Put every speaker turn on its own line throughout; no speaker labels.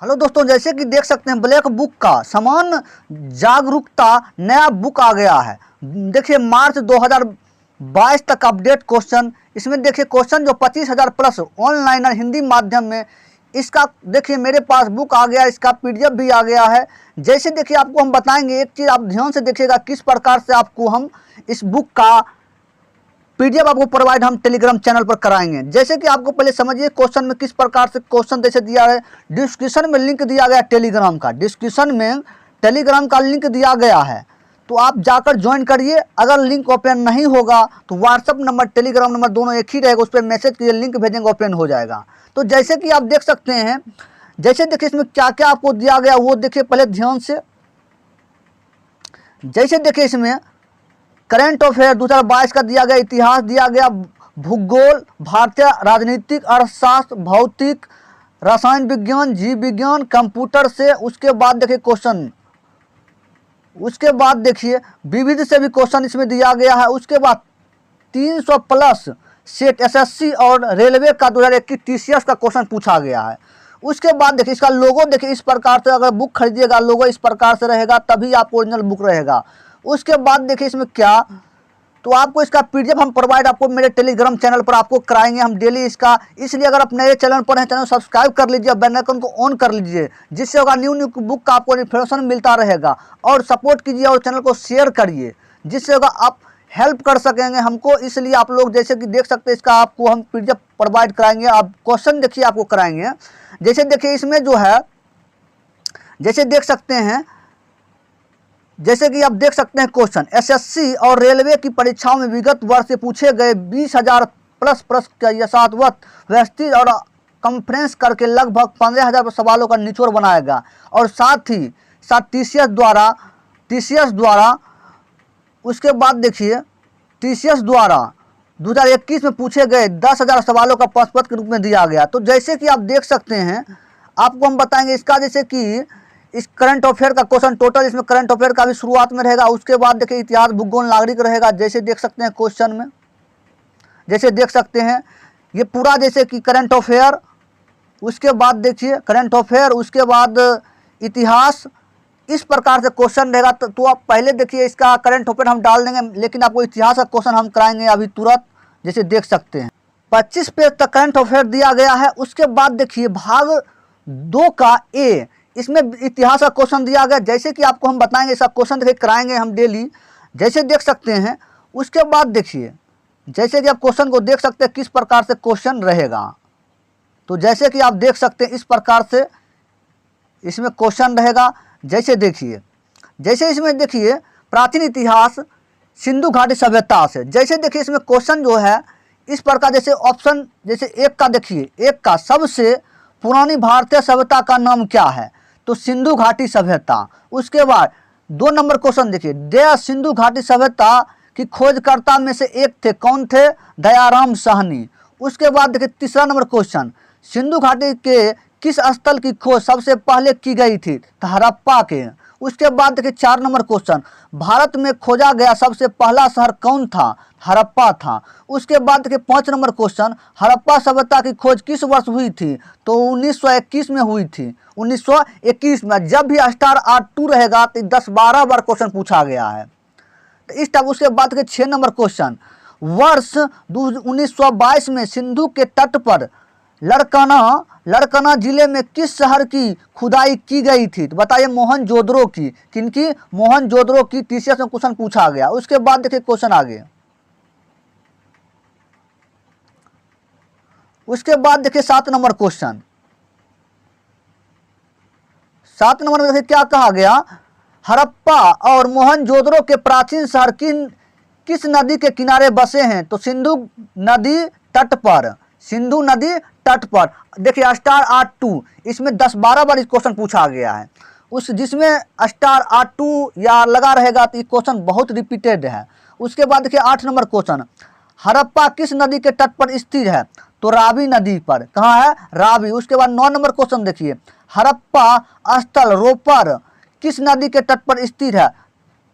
Hello दोस्तों, जैसे कि देख सकते हैं ब्लैक बुक का समान जागरूकता नया बुक आ गया है। देखिए मार्च 2022 तक अपडेट क्वेश्चन। इसमें देखिए क्वेश्चन जो 25,000 प्लस ऑनलाइन और हिंदी माध्यम में इसका देखिए मेरे पास बुक आ गया, इसका पीडीएफ भी आ गया है। जैसे देखिए आपको हम बताएंगे, एक चीज़ आप ध्यान से देखिएगा किस प्रकार से आपको हम इस बुक का पीडीएफ आपको प्रोवाइड हम टेलीग्राम चैनल पर कराएंगे। जैसे कि आपको पहले समझिए क्वेश्चन में किस प्रकार से क्वेश्चन जैसे दिया है। डिस्क्रिप्शन में लिंक दिया गया टेलीग्राम का, डिस्क्रिप्शन में टेलीग्राम का लिंक दिया गया है, तो आप जाकर ज्वाइन करिए। अगर लिंक ओपन नहीं होगा तो व्हाट्सअप नंबर टेलीग्राम नंबर दोनों एक ही रहेगा, उस पर मैसेज कीजिए, लिंक भेजेंगे, ओपन हो जाएगा। तो जैसे कि आप देख सकते हैं, जैसे देखिए इसमें क्या क्या आपको दिया गया वो देखिए पहले ध्यान से। जैसे देखिए इसमें करंट अफेयर 2022 का दिया गया, इतिहास दिया गया, भूगोल, भारतीय राजनीतिक, अर्थशास्त्र, भौतिक, रसायन विज्ञान, जीव विज्ञान, कंप्यूटर से। उसके बाद देखिए क्वेश्चन, उसके बाद देखिए विविध से भी क्वेश्चन इसमें दिया गया है। उसके बाद 300 प्लस सेट एसएससी और रेलवे का 2021 टीसीएस का क्वेश्चन पूछा गया है। उसके बाद देखिए इसका लोगो देखिए इस प्रकार से, अगर बुक खरीदिएगा लोगो इस प्रकार से रहेगा तभी आपको ओरिजिनल बुक रहेगा। उसके बाद देखिए इसमें क्या, तो आपको इसका पीडीएफ हम प्रोवाइड आपको मेरे टेलीग्राम चैनल पर आपको कराएंगे हम डेली इसका। इसलिए अगर आप नए चैनल पर हैं, चैनल सब्सक्राइब कर लीजिए, बेल आइकन को ऑन कर लीजिए, जिससे होगा न्यू बुक का आपको इन्फॉर्मेशन मिलता रहेगा। और सपोर्ट कीजिए और चैनल को शेयर करिए, जिससे होगा आप हेल्प कर सकेंगे हमको। इसलिए आप लोग जैसे कि देख सकते हैं इसका आपको हम पीडीएफ प्रोवाइड कराएंगे। आप क्वेश्चन देखिए आपको कराएंगे। जैसे देखिए इसमें जो है, जैसे देख सकते हैं, जैसे कि आप देख सकते हैं क्वेश्चन एसएससी और रेलवे की परीक्षाओं में विगत वर्ष से पूछे गए 20,000 प्लस प्रश्न का यथावत व्यवस्थित और कॉन्फ्रेंस करके लगभग 15,000 सवालों का निचोड़ बनाएगा। और साथ ही साथ टीसीएस द्वारा उसके बाद देखिए टीसीएस द्वारा 2021 में पूछे गए 10,000 सवालों का प्रश्न पत्र के रूप में दिया गया। तो जैसे कि आप देख सकते हैं, आपको हम बताएंगे इसका, जैसे कि इस करंट अफेयर का क्वेश्चन टोटल इसमें करंट अफेयर का भी शुरुआत में रहेगा। उसके बाद देखिए इतिहास, भूगोल, नागरिक रहेगा। जैसे देख सकते हैं क्वेश्चन में, जैसे देख सकते हैं ये पूरा जैसे कि करंट अफेयर, उसके बाद देखिए करंट अफेयर, उसके बाद इतिहास, इस प्रकार से क्वेश्चन रहेगा। तो आप पहले देखिए इसका करंट अफेयर हम डाल देंगे, लेकिन आपको इतिहास का क्वेश्चन हम कराएंगे अभी तुरंत। जैसे देख सकते हैं 25 पेज तक करंट अफेयर दिया गया है। उसके बाद देखिए भाग 2 का ए, इसमें इतिहास का क्वेश्चन दिया गया। जैसे कि आपको हम बताएंगे, इसका क्वेश्चन देखिए कराएंगे हम डेली। जैसे देख सकते हैं, उसके बाद देखिए जैसे कि आप क्वेश्चन को देख सकते हैं किस प्रकार से क्वेश्चन रहेगा। तो जैसे कि आप देख सकते हैं इस प्रकार से इसमें क्वेश्चन रहेगा। जैसे देखिए, जैसे इसमें देखिए प्राचीन इतिहास सिंधु घाटी सभ्यता से। जैसे देखिए इसमें क्वेश्चन जो है इस प्रकार, जैसे ऑप्शन, जैसे एक का देखिए, एक का सबसे पुरानी भारतीय सभ्यता का नाम क्या है, तो सिंधु घाटी सभ्यता। उसके बाद 2 नंबर क्वेश्चन देखिए, दया सिंधु घाटी सभ्यता की खोजकर्ता में से एक थे, कौन थे, दयाराम साहनी। उसके बाद देखिए 3रा नंबर क्वेश्चन, सिंधु घाटी के किस स्थल की खोज सबसे पहले की गई थी, तो हड़प्पा के। उसके बाद देखिए 4 नंबर क्वेश्चन, भारत में खोजा गया सबसे पहला शहर कौन था, हड़प्पा था। उसके बाद देखिए 5 नंबर क्वेश्चन, हड़प्पा सभ्यता की खोज किस वर्ष हुई थी, तो 1921 में हुई थी, 1921 में। जब भी स्टार R2 रहेगा तो 10-12 बार क्वेश्चन पूछा गया है। तो इस टाइप। उसके बाद के 6 नंबर क्वेश्चन, वर्ष 1922 में सिंधु के तट पर लड़कना जिले में किस शहर की खुदाई की गई थी, तो बताइए मोहनजोदड़ो की। किनकी, मोहनजोदड़ो की। टीसीएस में क्वेश्चन पूछा गया। उसके बाद देखिए क्वेश्चन आगे, उसके बाद देखिए 7 नंबर क्वेश्चन, 7 नंबर में देखिए क्या कहा गया, हड़प्पा और मोहनजोदड़ो के प्राचीन शहर किस नदी के किनारे बसे हैं, तो सिंधु नदी तट पर, सिंधु नदी तट पर। देखिए स्टार R2, इसमें 10-12 बार इस क्वेश्चन पूछा गया है। उस जिसमें स्टार R2 या लगा रहेगा तो ये क्वेश्चन बहुत रिपीटेड है। उसके बाद देखिए 8 नंबर क्वेश्चन, हड़प्पा किस नदी के तट पर स्थित है, तो रावी नदी पर। कहाँ है, रावी। उसके बाद 9 नंबर क्वेश्चन देखिए, हड़प्पा स्थल रोपर किस नदी के तट पर स्थित है,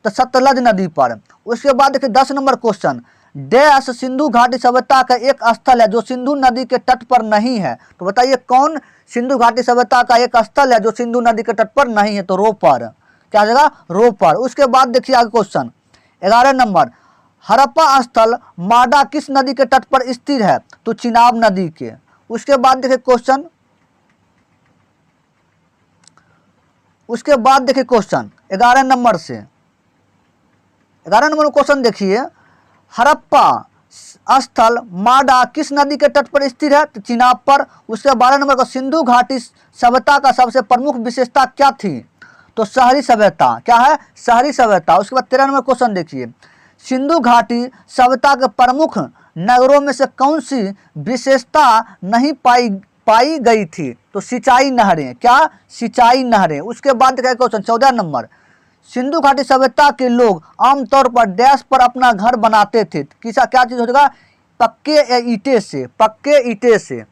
तो सतलज नदी पर। उसके बाद देखिए 10 नंबर क्वेश्चन, डैश सिंधु घाटी सभ्यता का एक स्थल है जो सिंधु नदी के तट पर नहीं है। तो बताइए कौन सिंधु घाटी सभ्यता का एक स्थल है जो सिंधु नदी के तट पर नहीं है? तो रोपर। क्या हो जाएगा? रोपर। उसके बाद देखिए आगे क्वेश्चन 11 नंबर, हड़प्पा स्थल माडा किस नदी के तट पर स्थित है? तो चिनाब नदी के। उसके बाद देखिए क्वेश्चन 11 नंबर से 11 नंबर क्वेश्चन देखिए, हड़प्पा स्थल माडा किस नदी के तट पर स्थित है? तो चिनाब पर। उसके 12 नंबर का सिंधु घाटी सभ्यता का सबसे प्रमुख विशेषता क्या थी? तो शहरी सभ्यता। क्या है? शहरी सभ्यता। उसके बाद 13 नंबर क्वेश्चन देखिए, सिंधु घाटी सभ्यता के प्रमुख नगरों में से कौन सी विशेषता नहीं पाई गई थी? तो सिंचाई नहरें। क्या? सिंचाई नहरें। उसके बाद क्वेश्चन 14 नंबर, सिंधु घाटी सभ्यता के लोग आमतौर पर डैश पर अपना घर बनाते थे? किसा क्या चीज हो जाएगा? पक्के या ईंटे से। पक्के ईंटे से।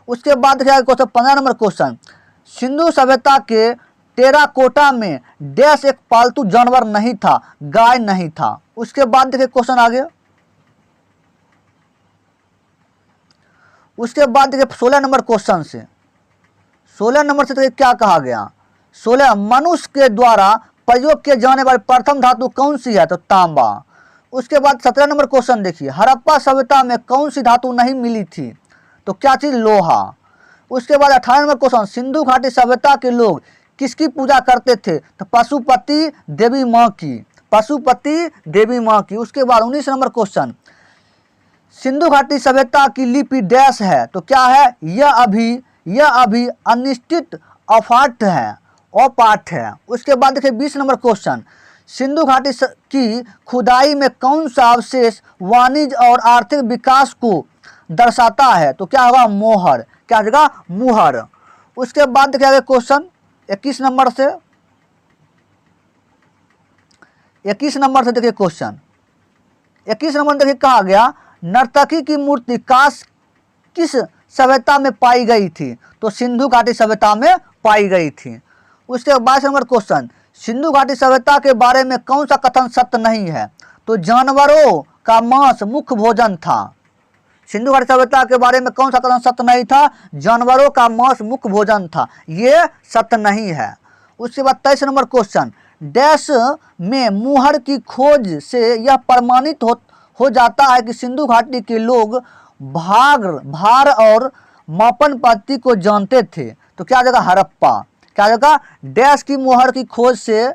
उसके बाद क्वेश्चन 15 नंबर क्वेश्चन, सिंधु सभ्यता के टेराकोटा में डैश एक पालतू जानवर नहीं था, गाय नहीं था। उसके बाद देखिए क्वेश्चन आगे, उसके बाद देखिए 16 नंबर क्वेश्चन से 16 नंबर से देखिए क्या कहा गया? 16, मनुष्य के द्वारा प्रयोग किए जाने वाली प्रथम धातु कौन सी है? तो तांबा। उसके बाद 17 नंबर क्वेश्चन देखिए, हड़प्पा सभ्यता में कौन सी धातु नहीं मिली थी? तो क्या चीज? लोहा। उसके बाद 18 नंबर क्वेश्चन, सिंधु घाटी सभ्यता के लोग किसकी पूजा करते थे? तो पशुपति देवी माँ की। पशुपति देवी माँ की। उसके बाद 19 नंबर क्वेश्चन, सिंधु घाटी सभ्यता की लिपि डैश है? तो क्या है? यह अभी अनिश्चित अपाठ है। उसके बाद देखिए 20 नंबर क्वेश्चन, सिंधु घाटी की खुदाई में कौन सा अवशेष वाणिज्य और आर्थिक विकास को दर्शाता है? तो क्या होगा? मोहर। क्या होगा? मुहर। उसके बाद देखिए क्वेश्चन 21 नंबर से 21 नंबर से देखिए क्वेश्चन 21 नंबर देखिए कहा गया, नर्तकी की मूर्ति किस सभ्यता में पाई गई थी? तो सिंधु घाटी सभ्यता में पाई गई थी। उसके 22 नंबर क्वेश्चन, सिंधु घाटी सभ्यता के बारे में कौन सा कथन सत्य नहीं है? तो जानवरों का मांस मुख्य भोजन था। सिंधु घाटी सभ्यता के बारे में कौन सा कथन सत्य नहीं था? जानवरों का मांस मुख्य भोजन था। ये सत्य नहीं है। उसके बाद 23 नंबर क्वेश्चन, डैश में मुहर की खोज से यह प्रमाणित हो जाता है कि सिंधु घाटी के लोग भार और मापन पद्धति को जानते थे। तो क्या जगह? हड़प्पा। क्या जगह? डैश की मुहर की खोज से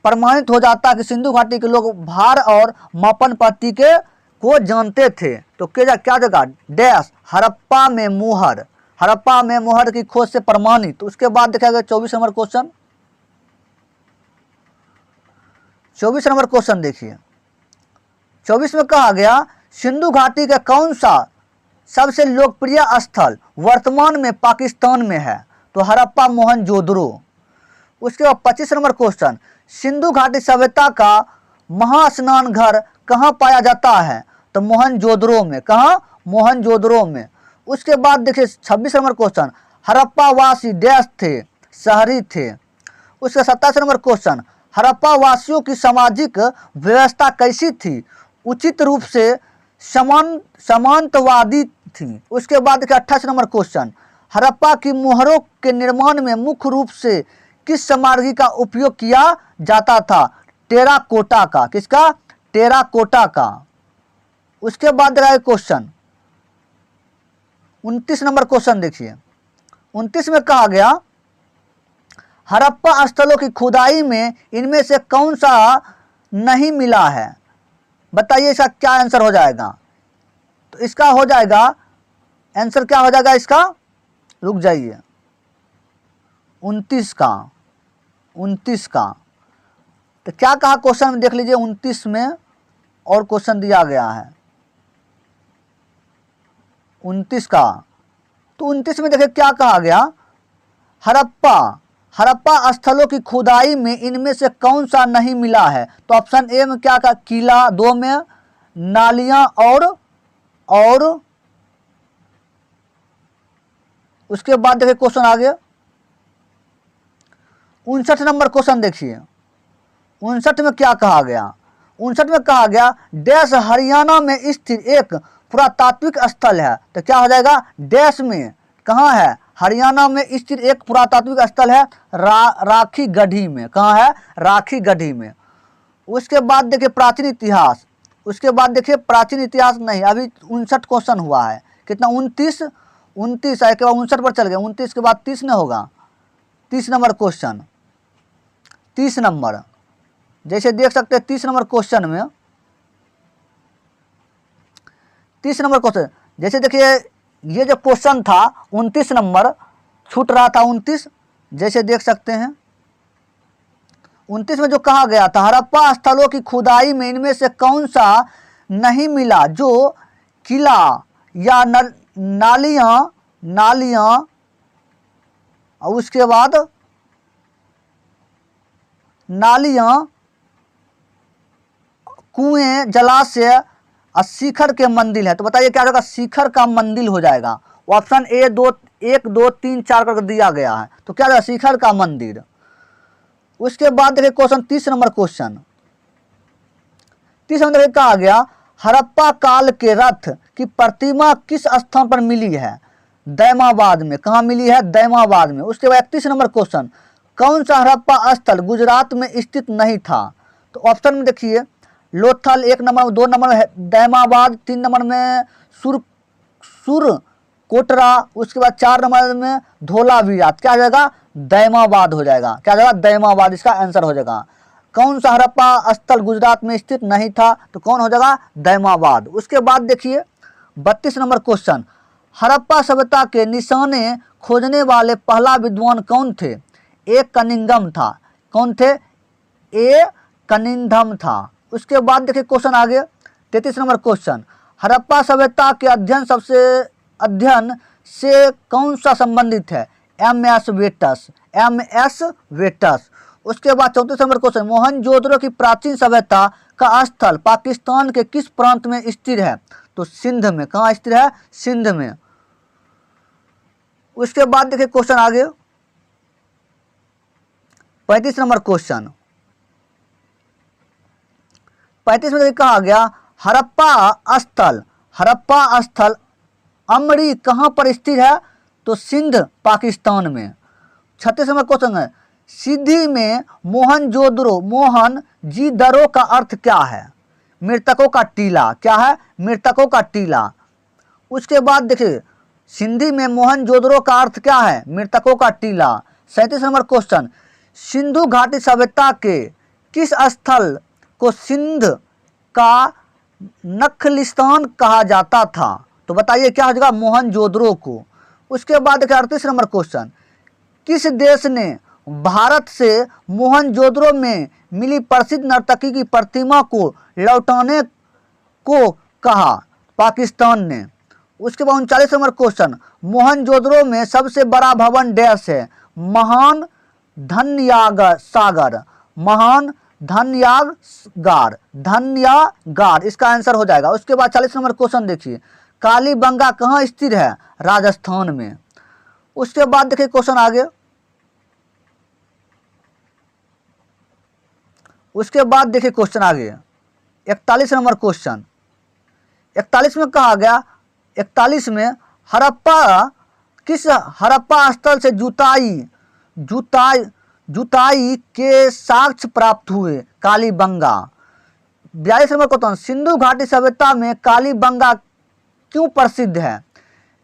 प्रमाणित हो जाता है कि सिंधु घाटी के लोग भार और मापन पद्धति को जानते थे। तो क्या जगह? डैश हड़प्पा में मुहर। हड़प्पा में मुहर की खोज से प्रमाणित। उसके बाद देखा गया 24 नंबर क्वेश्चन 24 नंबर क्वेश्चन देखिए, 24 में कहा गया, सिंधु घाटी का कौन सा सबसे लोकप्रिय स्थल वर्तमान में पाकिस्तान में है? तो हड़प्पा मोहनजोदड़ो। उसके बाद 25 नंबर क्वेश्चन, सिंधु घाटी सभ्यता का महास्नान घर कहाँ पाया जाता है? तो मोहनजोदड़ो में। कहाँ? मोहनजोदड़ो में। उसके बाद देखिए 26 नंबर क्वेश्चन, हड़प्पा वासी डैश थे? शहरी थे। उसके 27 नंबर क्वेश्चन, हड़प्पा वासियों की सामाजिक व्यवस्था कैसी थी? उचित रूप से समांतवादी थी। उसके बाद देखिए 28 नंबर क्वेश्चन, हड़प्पा की मुहरों के निर्माण में मुख्य रूप से किस सामग्री का उपयोग किया जाता था? टेराकोटा का। किसका? टेराकोटा का। उसके बाद क्वेश्चन 29 नंबर क्वेश्चन देखिए, 29 में कहा गया, हड़प्पा स्थलों की खुदाई में इनमें से कौन सा नहीं मिला है? बताइए इसका क्या आंसर हो जाएगा? तो इसका हो जाएगा आंसर क्या हो जाएगा इसका? रुक जाइए, 29 का। 29 का तो क्या कहा क्वेश्चन में देख लीजिए, 29 में और क्वेश्चन दिया गया है 29 का। तो 29 में देखिए क्या कहा गया, हड़प्पा स्थलों की खुदाई में इनमें से कौन सा नहीं मिला है? तो ऑप्शन ए में क्या कहा? किला। 2 में नालियां और उसके बाद देखिए क्वेश्चन आगे 59 नंबर क्वेश्चन देखिए, 59 में क्या कहा गया, 59 में कहा गया डैश हरियाणा में स्थित एक पुरातात्विक स्थल है। तो क्या हो जाएगा, डैश में कहाँ है, हरियाणा में स्थित एक पुरातात्विक स्थल है राखी गढ़ी में। कहाँ है, राखी गढ़ी में। उसके बाद देखिए प्राचीन इतिहास, उसके बाद देखिए प्राचीन इतिहास नहीं, अभी 59 क्वेश्चन हुआ है, कितना 29 है, के बाद 59 पर चल गए, 29 के बाद 30 न होगा, 30 नंबर क्वेश्चन, 30 नंबर जैसे देख सकते हैं 30 नंबर क्वेश्चन में, 30 नंबर क्वेश्चन जैसे देखिए ये जो क्वेश्चन था 29 नंबर छूट रहा था 29, जैसे देख सकते हैं 29 में जो कहा गया था हड़प्पा स्थलों की खुदाई में इनमें से कौन सा नहीं मिला जो किला या नालियां और उसके बाद नालियां, कुएं, जलाशय और शिखर के मंदिर है। तो बताइए क्या होगा, शिखर का मंदिर हो जाएगा। ऑप्शन ए 1 2 3 4 करके दिया गया है, तो क्या होगा, शिखर का मंदिर। उसके बाद देखिए क्वेश्चन 30 नंबर क्वेश्चन, 30 नंबर कहा गया हड़प्पा काल के रथ की प्रतिमा किस स्थान पर मिली है, दैमाबाद में। कहाँ मिली है, दैमाबाद में। उसके बाद 31 नंबर क्वेश्चन, कौन सा हड़प्पा स्थल गुजरात में स्थित नहीं था। तो ऑप्शन में देखिए लोथल 1 नंबर, 2 नंबर में दैमाबाद, 3 नंबर में सुर कोटरा, उसके बाद 4 नंबर में धोलावीरा। क्या हो जाएगा, दैमाबाद हो जाएगा। क्या हो जाएगा, दैमाबाद इसका आंसर हो जाएगा। कौन सा हड़प्पा स्थल गुजरात में स्थित नहीं था, तो कौन हो जाएगा, दैमाबाद। उसके बाद देखिए 32 नंबर क्वेश्चन, हड़प्पा सभ्यता के निशाने खोजने वाले पहला विद्वान कौन थे। ए कनिंघम था। कौन थे, ए कनिंघम था। उसके बाद देखिए क्वेश्चन आगे 33 नंबर क्वेश्चन, हड़प्पा सभ्यता के अध्ययन से कौन सा संबंधित है, MS वेटस। उसके बाद 34 नंबर क्वेश्चन, मोहनजोदड़ो की प्राचीन सभ्यता का स्थल पाकिस्तान के किस प्रांत में स्थित है, तो सिंध में। कहाँ स्थित है, सिंध में। उसके बाद देखिए क्वेश्चन आगे 35 नंबर क्वेश्चन, 35 में कहा गया हड़प्पा स्थल अमरी कहाँ पर स्थित है, तो सिंध पाकिस्तान में। 36 नंबर क्वेश्चन है सिद्धि में मोहनजोदड़ो का अर्थ क्या है, मृतकों का टीला। क्या है, मृतकों का टीला। उसके बाद देखिए सिंधी में मोहनजोदड़ो का अर्थ क्या है, मृतकों का टीला। 37 नंबर क्वेश्चन, सिंधु घाटी सभ्यता के किस स्थल को सिंध का नखलिस्तान कहा जाता था, तो बताइए क्या हो जाएगा, मोहनजोदड़ो को। उसके बाद देखिए 38 नंबर क्वेश्चन, किस देश ने भारत से मोहनजोदड़ो में मिली प्रसिद्ध नर्तकी की प्रतिमा को लौटाने को कहा, पाकिस्तान ने। उसके बाद 39 नंबर क्वेश्चन, मोहनजोदड़ो में सबसे बड़ा भवन डैश है, महान धन्यागार इसका आंसर हो जाएगा। उसके बाद 40 नंबर क्वेश्चन देखिए, कालीबंगा कहाँ स्थित है, राजस्थान में। उसके बाद देखिए क्वेश्चन आगे, उसके बाद देखिए क्वेश्चन आगे 41 नंबर क्वेश्चन, 41 में कहा गया 41 में किस हड़प्पा स्थल से जुताई के साक्ष्य प्राप्त हुए, कालीबंगा। 42 नंबर क्वेश्चन, सिंधु घाटी सभ्यता में कालीबंगा क्यों प्रसिद्ध है,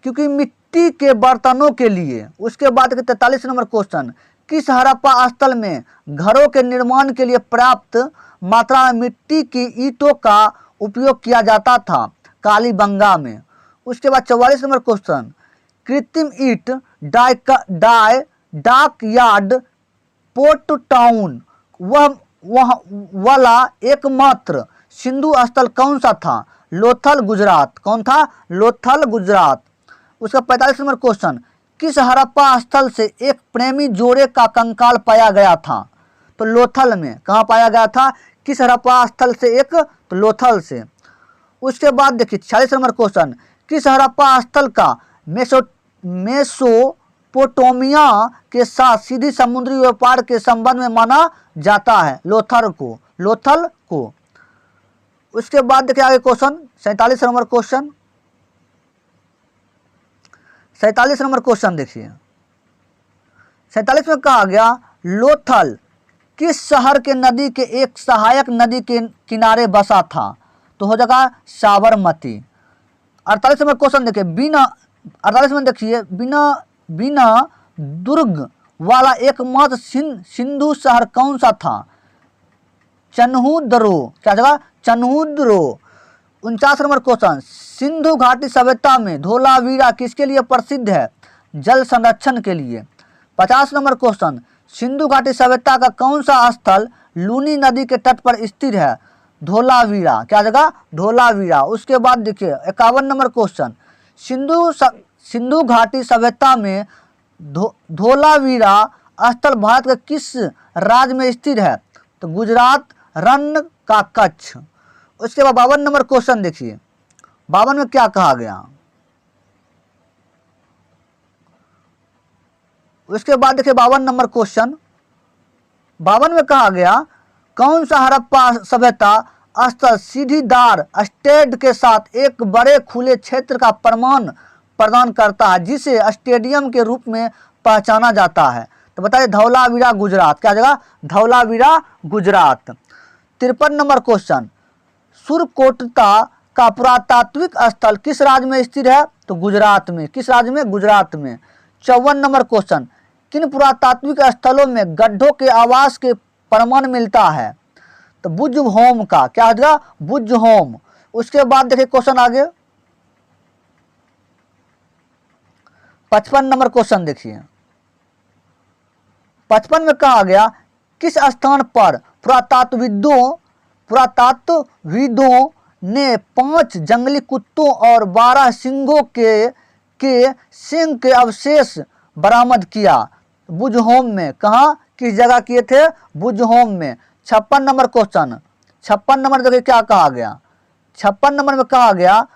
क्योंकि मिट्टी के बर्तनों के लिए। उसके बाद 43 नंबर क्वेश्चन, किस हड़प्पा स्थल में घरों के निर्माण के लिए पर्याप्त मात्रा में मिट्टी की ईंटों का उपयोग किया जाता था, कालीबंगा में। उसके बाद 44 नंबर क्वेश्चन, कृत्रिम ईंट डाक यार्ड पोर्ट टाउन वाला एकमात्र सिंधु स्थल कौन सा था, लोथल गुजरात। कौन था, लोथल गुजरात। उसका 45 नंबर क्वेश्चन, किस हड़प्पा स्थल से एक प्रेमी जोड़े का कंकाल पाया गया था, तो लोथल में। कहाँ पाया गया था, किस हड़प्पा स्थल से, एक तो लोथल से। उसके बाद देखिए 46 नंबर क्वेश्चन, किस हड़प्पा स्थल का मेसोपोटामिया के साथ सीधी समुद्री व्यापार के संबंध में माना जाता है, लोथल को। उसके बाद देखिए आगे question 47 number question, 47 number question देखिए 47 में कहा गया लोथल किस शहर के नदी के एक सहायक नदी के किनारे बसा था? तो हो जाएगा साबरमती। 48 नंबर क्वेश्चन देखिए बिना 48 में देखिए बिना दुर्ग वाला एकमात्र सिंधु शहर कौन सा था? चन्हुद्रो, क्या जगह? चन्हुद्रो। 49 नंबर क्वेश्चन सिंधु घाटी सभ्यता में धोलावीरा किसके लिए प्रसिद्ध है? जल संरक्षण के लिए। 50 नंबर क्वेश्चन सिंधु घाटी सभ्यता का कौन सा स्थल लूनी नदी के तट पर स्थित है? धोलावीरा, क्या जगह? धोलावीरा। उसके बाद देखिए 51 नंबर क्वेश्चन सिंधु घाटी सभ्यता में धोलावीरा स्थल भारत के किस राज्य में स्थित है? तो गुजरात, रण का कच्छ। उसके बाद 52 नंबर क्वेश्चन देखिए 52 में क्या कहा गया? उसके बाद देखिए 52 नंबर क्वेश्चन 52 में कहा गया कौन सा हड़प्पा सभ्यता स्थल सीढ़ीदार स्टेड के साथ एक बड़े खुले क्षेत्र का प्रमाण प्रदान करता है जिसे स्टेडियम के रूप में पहचाना जाता है? तो बताइए धौलावीरा गुजरात, क्या जगह? धौलावीरा गुजरात। 53 नंबर क्वेश्चन सुरकोटता का पुरातात्विक स्थल किस राज्य में स्थित है? तो गुजरात में। किस राज्य में? गुजरात में। 54 नंबर क्वेश्चन किन पुरातात्विक स्थलों में गड्ढों के आवास के प्रमाण मिलता है? तो बुज होम का, क्या हो जाएगा? बुज होम। उसके बाद देखिए क्वेश्चन आगे 55 नंबर क्वेश्चन देखिए 55 में कहा गया किस स्थान पर पुरातत्वविदों ने 5 जंगली कुत्तों और 12 सिंहों के सिंह के अवशेष बरामद किया? बुज होम में। कहाँ, किस जगह किए थे? बुज होम में। 56 नंबर क्वेश्चन 56 नंबर देखिए क्या कहा गया? 56 नंबर में कहा गया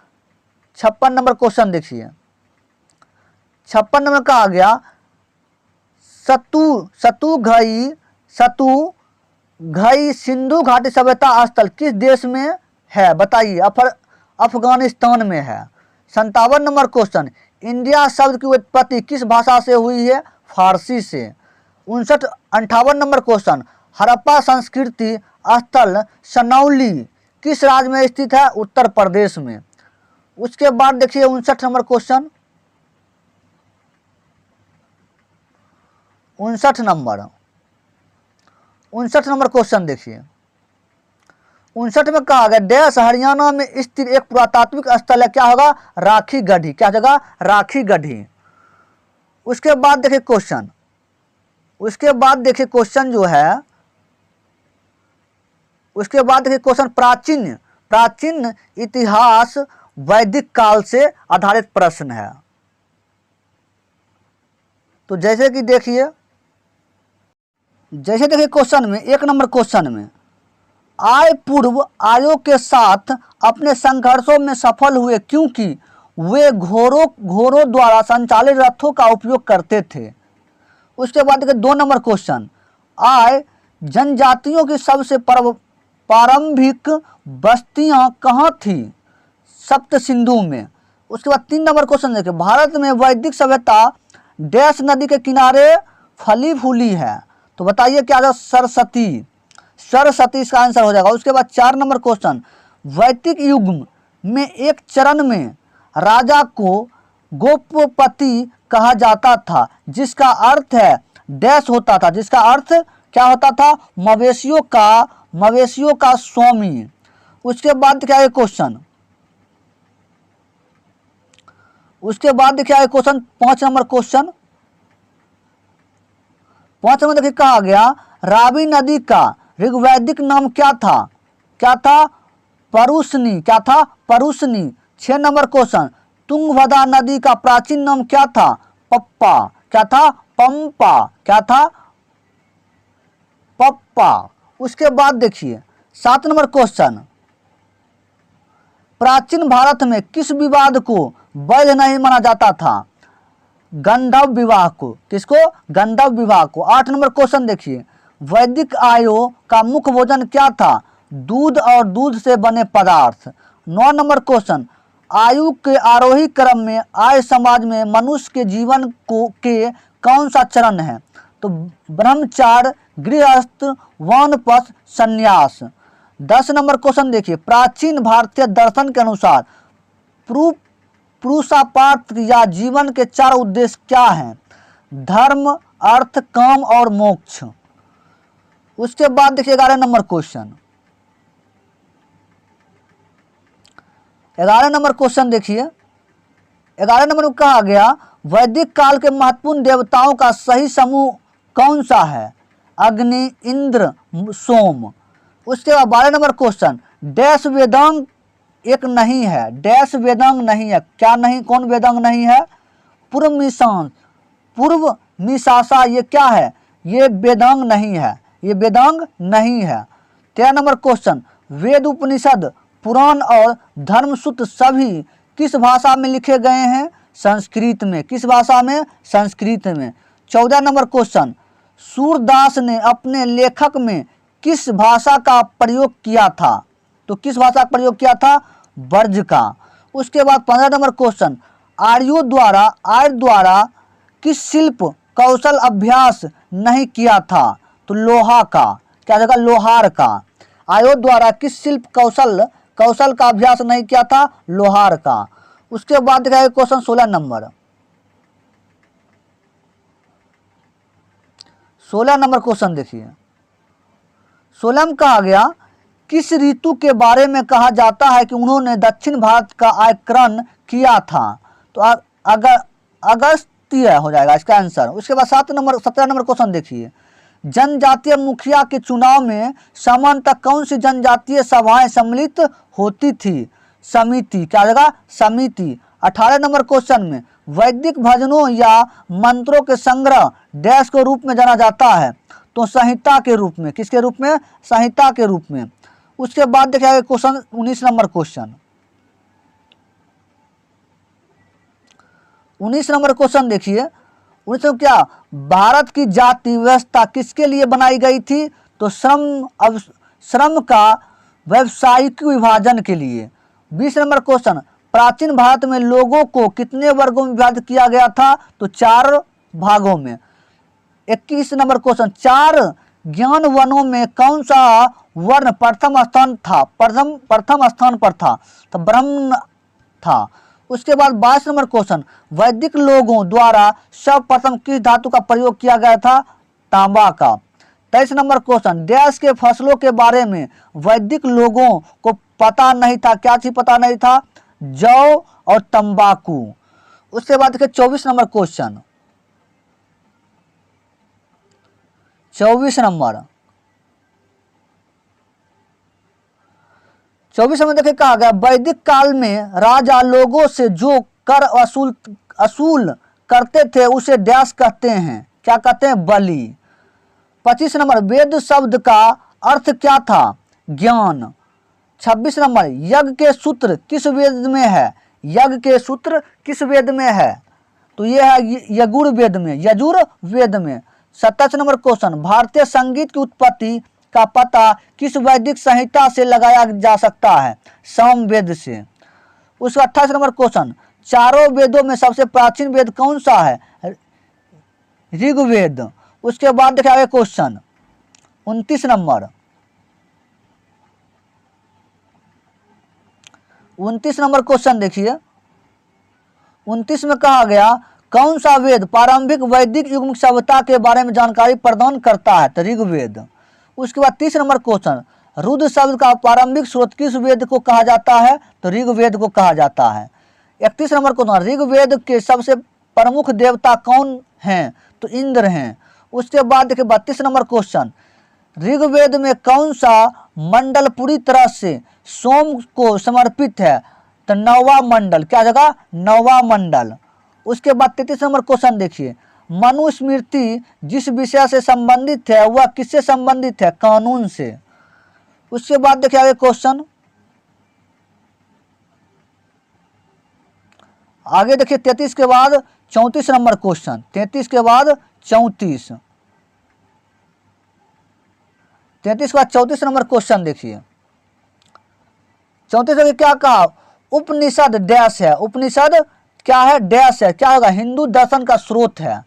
56 नंबर क्वेश्चन देखिए 56 नंबर में कहा गया सतुघई सिंधु घाटी सभ्यता स्थल किस देश में है? बताइए अफगानिस्तान में है। 57 नंबर क्वेश्चन इंडिया शब्द की उत्पत्ति किस भाषा से हुई है? फारसी से। 58 नंबर क्वेश्चन हड़प्पा संस्कृति स्थल सनौली किस राज्य में स्थित है? उत्तर प्रदेश में। उसके बाद देखिए 59 नंबर क्वेश्चन 59 नंबर क्वेश्चन देखिए 59 में कहा गया देश हरियाणा में स्थित एक पुरातात्विक स्थल है, क्या होगा? राखी गढ़ी, क्या जगह? राखी गढ़ी। उसके बाद देखिए क्वेश्चन जो है उसके बाद देखिए क्वेश्चन प्राचीन इतिहास वैदिक काल से आधारित प्रश्न है। तो जैसे देखिए क्वेश्चन में 1 नंबर क्वेश्चन में आय पूर्व आयोग के साथ अपने संघर्षों में सफल हुए क्योंकि वे घोड़ों द्वारा संचालित रथों का उपयोग करते थे। उसके बाद देखिए 2 नंबर क्वेश्चन आय जनजातियों की सबसे प्रारंभिक बस्तियां कहाँ थी? सप्त सिंधु में। उसके बाद 3 नंबर क्वेश्चन देखिए भारत में वैदिक सभ्यता डैश नदी के किनारे फली फूली है? तो बताइए क्या था? सरस्वती इसका आंसर हो जाएगा। उसके बाद 4 नंबर क्वेश्चन वैदिक युग में एक चरण में राजा को गोपपति कहा जाता था जिसका अर्थ है डैश होता था, जिसका अर्थ क्या होता था? मवेशियों का स्वामी। उसके बाद क्या है क्वेश्चन? उसके बाद देखिए आगे क्वेश्चन 5 नंबर क्वेश्चन 5 नंबर देखिए कहा गया रावी नदी का ऋग्वैदिक नाम क्या था? क्या था? परुष्णी, क्या था? परुष्णी। 6 नंबर क्वेश्चन तुंगभद्रा नदी का प्राचीन नाम क्या था? पप्पा, क्या था? पंपा, क्या था? पप्पा। उसके बाद देखिए 7 नंबर क्वेश्चन प्राचीन भारत में किस विवाद को वैध नहीं माना जाता था? गंधर्व विवाह को। किसको? गंधर्व विवाह को। 8 नंबर क्वेश्चन देखिए वैदिक आर्यों का मुख्य भोजन क्या था? दूध और दूध से बने पदार्थ। 9 नंबर क्वेश्चन, आयु के आरोही क्रम में आर्य समाज में मनुष्य के जीवन को के कौन सा चरण है? तो ब्रह्मचार्य, गृहस्थ, वानप्रस्थ, संन्यास। 10 नंबर क्वेश्चन देखिए, प्राचीन भारतीय दर्शन के अनुसार पुरुषार्थ या जीवन के 4 उद्देश्य क्या हैं? धर्म, अर्थ, काम और मोक्ष। उसके बाद देखिए 11 नंबर क्वेश्चन, 11 नंबर क्वेश्चन देखिए, 11 नंबर में कहा गया वैदिक काल के महत्वपूर्ण देवताओं का सही समूह कौन सा है? अग्नि, इंद्र, सोम। उसके बाद 12 नंबर क्वेश्चन, डैश वेदांग एक नहीं है, डैश वेदांग नहीं है, क्या नहीं, कौन वेदांग नहीं है? पूर्व मीसांसा, ये क्या है? ये वेदांग नहीं है, ये वेदांग नहीं है। 13 नंबर क्वेश्चन, वेद, उपनिषद, पुराण और धर्मसूत्र सभी किस भाषा में लिखे गए हैं? संस्कृत में। किस भाषा में? संस्कृत में। 14 नंबर क्वेश्चन, सूरदास ने अपने लेखक में किस भाषा का प्रयोग किया था? तो किस भाषा का प्रयोग किया था? ब्रज का। उसके बाद 15 नंबर क्वेश्चन, आर्य द्वारा किस शिल्प कौशल अभ्यास नहीं किया था? तो लोहा का। क्या जगह? लोहार का। आर्यों द्वारा किस शिल्प कौशल का अभ्यास नहीं किया था? लोहार का। उसके बाद देखा क्वेश्चन 16 नंबर, 16 नंबर क्वेश्चन देखिए, 16 में कहा गया किस ऋतु के बारे में कहा जाता है कि उन्होंने दक्षिण भारत का आक्रमण किया था? तो अगस्त्य हो जाएगा इसका आंसर। उसके बाद 17 नंबर क्वेश्चन देखिए, जनजातीय मुखिया के चुनाव में सामान्यतः कौन सी जनजातीय सभाएं सम्मिलित होती थी? समिति। क्या जगह? समिति। 18 नंबर क्वेश्चन में वैदिक भजनों या मंत्रों के संग्रह डैश के रूप में जाना जाता है? तो संहिता के रूप में। किसके रूप में? संहिता के रूप में। उसके बाद देखिए question 19 number question, 19 number question देखिए, 19 में क्या, भारत की जाति व्यवस्था किसके लिए बनाई गई थी? तो श्रम का व्यावसायिक विभाजन के लिए। 20 नंबर क्वेश्चन, प्राचीन भारत में लोगों को कितने वर्गों में विभाजित किया गया था? तो 4 भागों में। 21 नंबर क्वेश्चन, 4 ज्ञान वनों में कौन सा वर्ण प्रथम स्थान पर था? तो ब्रह्म था। उसके बाद 22 नंबर क्वेश्चन, वैदिक लोगों द्वारा सर्वप्रथम किस धातु का प्रयोग किया गया था? तांबा का। 23 नंबर क्वेश्चन, देश के फसलों के बारे में वैदिक लोगों को पता नहीं था। क्या चीज पता नहीं था? जौ और तंबाकू। उसके बाद देखिए 24 नंबर क्वेश्चन, 24 नंबर देखिए कहा गया वैदिक काल में राजा लोगों से जो कर असूल करते थे उसे डैश कहते हैं? क्या कहते हैं? बलि। 25 नंबर, वेद शब्द का अर्थ क्या था? ज्ञान। 26 नंबर, यज्ञ के सूत्र किस वेद में है? यज्ञ के सूत्र किस वेद में है? तो ये है यजुर्वेद में। 27 नंबर क्वेश्चन, भारतीय संगीत की उत्पत्ति का पता किस वैदिक संहिता से लगाया जा सकता है? सामवेद से। उसका 28 नंबर क्वेश्चन, चारों वेदों में सबसे प्राचीन वेद कौन सा है? ऋग्वेद। उसके बाद देखा गया क्वेश्चन 29 नंबर, 29 नंबर क्वेश्चन देखिए, 29 में कहा गया कौन सा वेद प्रारंभिक वैदिक युग सभ्यता के बारे में जानकारी प्रदान करता है? तो ऋग्वेद। उसके बाद 30 नंबर क्वेश्चन, रुद्र शब्द का प्रारंभिक स्रोत किस वेद को कहा जाता है? तो ऋग्वेद को कहा जाता है। 31 नंबर क्वेश्चन, ऋग्वेद के सबसे प्रमुख देवता कौन हैं? तो इंद्र हैं। उसके बाद देखिए 32 नंबर क्वेश्चन, ऋग्वेद में कौन सा मंडल पूरी तरह से सोम को समर्पित है? तो 9वां मंडल। क्या जगह? 9वां मंडल। उसके बाद 33 नंबर क्वेश्चन देखिए, मनुस्मृति जिस विषय से संबंधित है वह किससे संबंधित है? कानून से। उसके बाद देखिए आगे क्वेश्चन, आगे देखिए 33 के बाद 34 नंबर क्वेश्चन, 33 के बाद 34 नंबर क्वेश्चन देखिए, 34 में क्या कहा, उपनिषद डैश है, उपनिषद क्या है, डैश है, क्या होगा, हिंदू दर्शन का स्रोत है।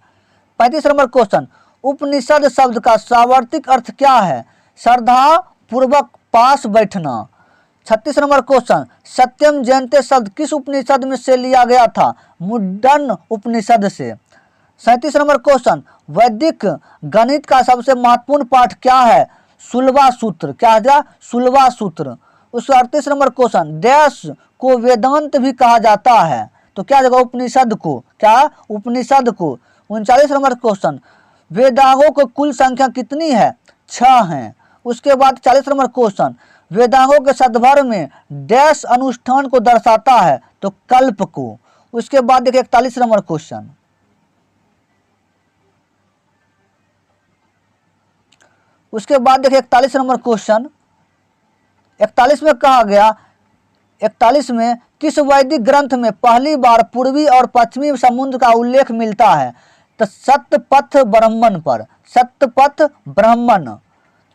35 नंबर क्वेश्चन, उपनिषद शब्द का शाब्दिक अर्थ क्या है, श्रद्धा पूर्वक पास बैठना। 36 नंबर क्वेश्चन, सत्यम जयंते शब्द किस उपनिषद में से लिया गया था, मुंडन उपनिषद से। 37 नंबर क्वेश्चन, वैदिक गणित का सबसे महत्वपूर्ण पाठ क्या है, सुलभा सूत्र, क्या है, सुलभा सूत्र। उसका 38 नंबर क्वेश्चन, डैश को वेदांत भी कहा जाता है, तो क्या जगह, उपनिषद को, क्या, उपनिषद को। 39 नंबर क्वेश्चन, वेदांगों की कुल संख्या कितनी है, 6 हैं। उसके बाद 40 नंबर क्वेश्चन, वेदांगों के शतभर में डैश अनुष्ठान को दर्शाता है, तो कल्प को। उसके बाद देखिए 41 नंबर क्वेश्चन, उसके बाद देखिए 41 नंबर क्वेश्चन, 41 में कहा गया, 41 में किस वैदिक ग्रंथ में पहली बार पूर्वी और पश्चिमी समुद्र का उल्लेख मिलता है, तो सतपथ ब्राह्मण पर, सतपथ ब्राह्मण।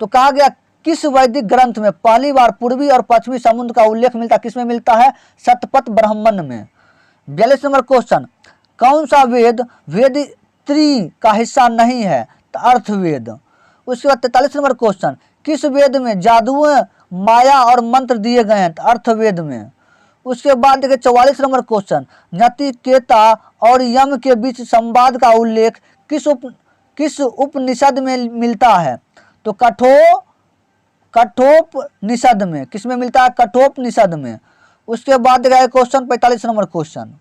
तो कहा गया किस वैदिक ग्रंथ में पहली बार पूर्वी और पश्चिमी समुद्र का उल्लेख मिलता है, किसमें मिलता है, सतपथ ब्राह्मण में। 42 नंबर क्वेश्चन, कौन सा वेद वेद त्री का हिस्सा नहीं है, तो अर्थवेद। उसके बाद 43 नंबर क्वेश्चन, किस वेद में जादू, माया और मंत्र दिए गए हैं, तो अर्थवेद में। उसके बाद देखिए 44 नंबर क्वेश्चन, नचिकेता और यम के बीच संवाद का उल्लेख किस उपनिषद में मिलता है, तो कठोपनिषद में, किसमें मिलता है, कठोपनिषद में। उसके बाद देखिए क्वेश्चन 45 नंबर क्वेश्चन,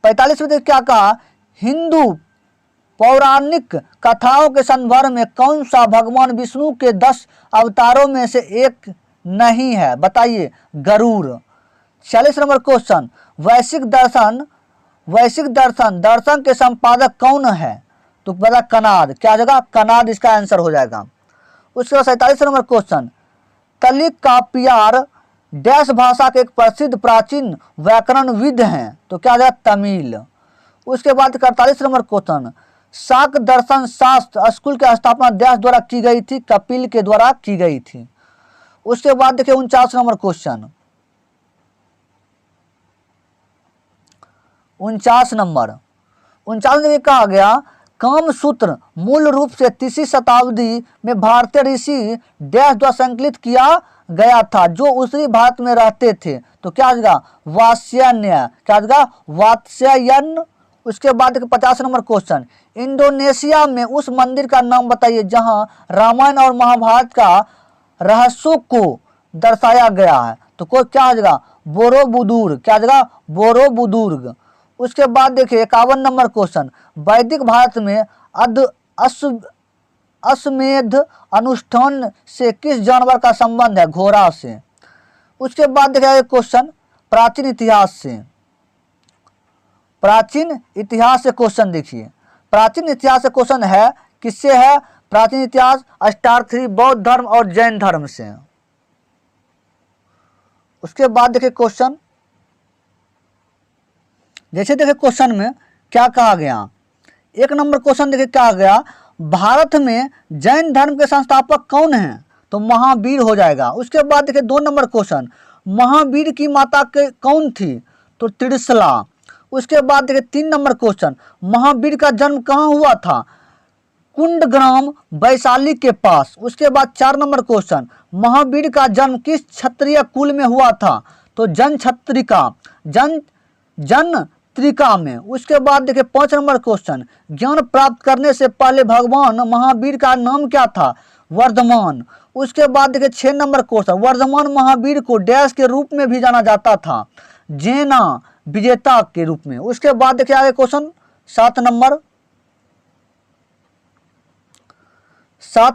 45 में क्या कहा, हिंदू पौराणिक कथाओं के संदर्भ में कौन सा भगवान विष्णु के 10 अवतारों में से एक नहीं है, बताइए, गरुड़। 46 नंबर क्वेश्चन, वैश्विक दर्शन दर्शन के संपादक कौन है, तो बता कनाद, क्या जगह, कनाद इसका आंसर हो जाएगा। उसके बाद 47 नंबर क्वेश्चन, तलिक का पियार डैश भाषा के एक प्रसिद्ध प्राचीन व्याकरणविद हैं, तो क्या जगह, तमिल। उसके बाद 48 नंबर क्वेश्चन, शाक दर्शन शास्त्र स्कूल की स्थापना डैश द्वारा की गई थी, कपिल के द्वारा की गई थी। उसके बाद देखिए 49 नंबर क्वेश्चन, 49 में कहा गया, कामसूत्र मूल रूप से 3वीं शताब्दी में भारतीय ऋषि डैश द्वारा संकलित किया गया था, जो उत्तरी भारत में रहते थे, तो क्या जगह, वात्स्यायन, क्या जगह, वात्स्यायन। उसके बाद 50 नंबर क्वेश्चन, इंडोनेशिया में उस मंदिर का नाम बताइए जहां रामायण और महाभारत का रहस्यों को दर्शाया गया है, तो कोई क्या जगह, बोरोबुदुर, क्या जगह, बोरोबुदुर्ग। उसके बाद देखिए 51 नंबर क्वेश्चन, वैदिक भारत में अश्वमेध अनुष्ठान से किस जानवर का संबंध है, घोड़ा से। उसके बाद देखिए क्वेश्चन, प्राचीन इतिहास से, प्राचीन इतिहास से क्वेश्चन देखिए, प्राचीन इतिहास से क्वेश्चन है, किससे है, प्राचीन इतिहास स्टार 3 बौद्ध धर्म और जैन धर्म से। उसके बाद देखिए क्वेश्चन, जैसे देखिए क्वेश्चन में क्या कहा गया, 1 नंबर क्वेश्चन देखिए क्या गया, भारत में जैन धर्म के संस्थापक कौन हैं, तो महावीर हो जाएगा। उसके बाद देखिए 2 नंबर क्वेश्चन, महावीर की माता के कौन थी, तो त्रिशला। उसके बाद देखिए 3 नंबर क्वेश्चन, महावीर का जन्म कहाँ हुआ था, कुंडग्राम वैशाली के पास। उसके बाद 4 नंबर क्वेश्चन, महावीर का जन्म किस क्षत्रिय कुल में हुआ था, तो जनत्रिका में। उसके बाद देखिए 5 नंबर क्वेश्चन, ज्ञान प्राप्त करने से पहले भगवान महावीर का नाम क्या था, वर्धमान। उसके बाद देखिए 6 नंबर क्वेश्चन, वर्धमान महावीर को डैश के रूप में भी जाना जाता था, जेना विजेता के रूप में। उसके बाद देखिए आगे क्वेश्चन 7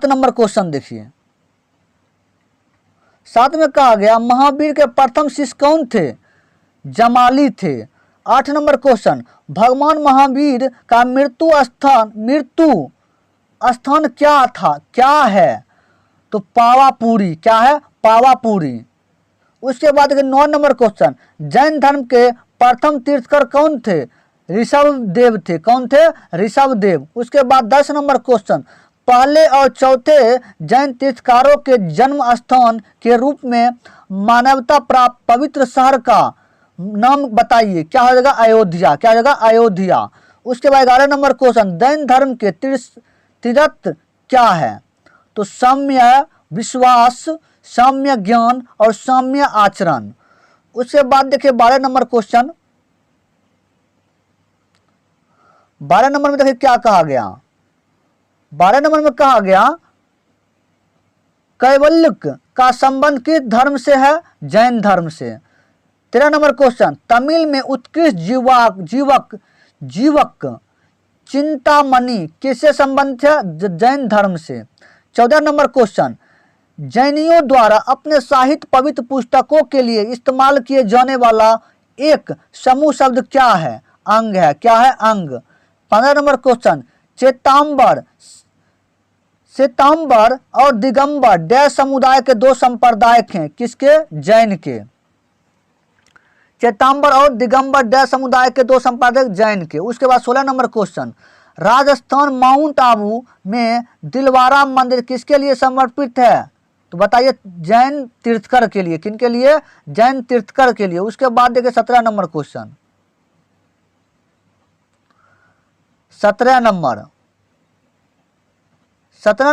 नंबर क्वेश्चन देखिए, 7 में कहा गया, महावीर के प्रथम शिष्य कौन थे, जमाली थे। 8 नंबर क्वेश्चन, भगवान महावीर का मृत्यु स्थान क्या था, क्या है, तो पावापुरी, क्या है, पावापुरी। उसके बाद 9 नंबर क्वेश्चन, जैन धर्म के प्रथम तीर्थकर कौन थे, ऋषभदेव थे, कौन थे, ऋषभदेव। उसके बाद 10 नंबर क्वेश्चन, पहले और चौथे जैन तीर्थकारों के जन्म स्थान के रूप में मान्यता प्राप्त पवित्र शहर का नाम बताइए। क्या हो जाएगा? अयोध्या। क्या हो जाएगा? अयोध्या। उसके बाद 11 नंबर क्वेश्चन, जैन धर्म के तीर्थ क्या है? तो साम्य विश्वास, साम्य ज्ञान और साम्य आचरण। उसके बाद देखिए 12 नंबर क्वेश्चन, 12 नंबर में देखिए क्या कहा गया। 12 नंबर में कहा गया कैवल्यक का संबंध किस धर्म से है? जैन धर्म से। 13 नंबर क्वेश्चन, तमिल में उत्कृष्ट जीवक चिंतामणि किससे संबंधित है? जैन धर्म से। 14 नंबर क्वेश्चन, जैनियों द्वारा अपने साहित्य पवित्र पुस्तकों के लिए इस्तेमाल किए जाने वाला एक समूह शब्द क्या है? अंग है। क्या है? अंग। 15 नंबर क्वेश्चन, श्वेतांबर और दिगंबर डैश समुदाय के दो संप्रदायक हैं। किसके? जैन के। श्वेतांबर और दिगंबर डैश समुदाय के दो संप्रदायक जैन के। उसके बाद 16 number question, Rajasthan mount Abu में दिलवारा मंदिर किसके लिए समर्पित है? तो बताइए, जैन तीर्थकर के लिए। किन के लिए? जैन तीर्थकर के लिए। उसके बाद देखिए 17 नंबर क्वेश्चन, 17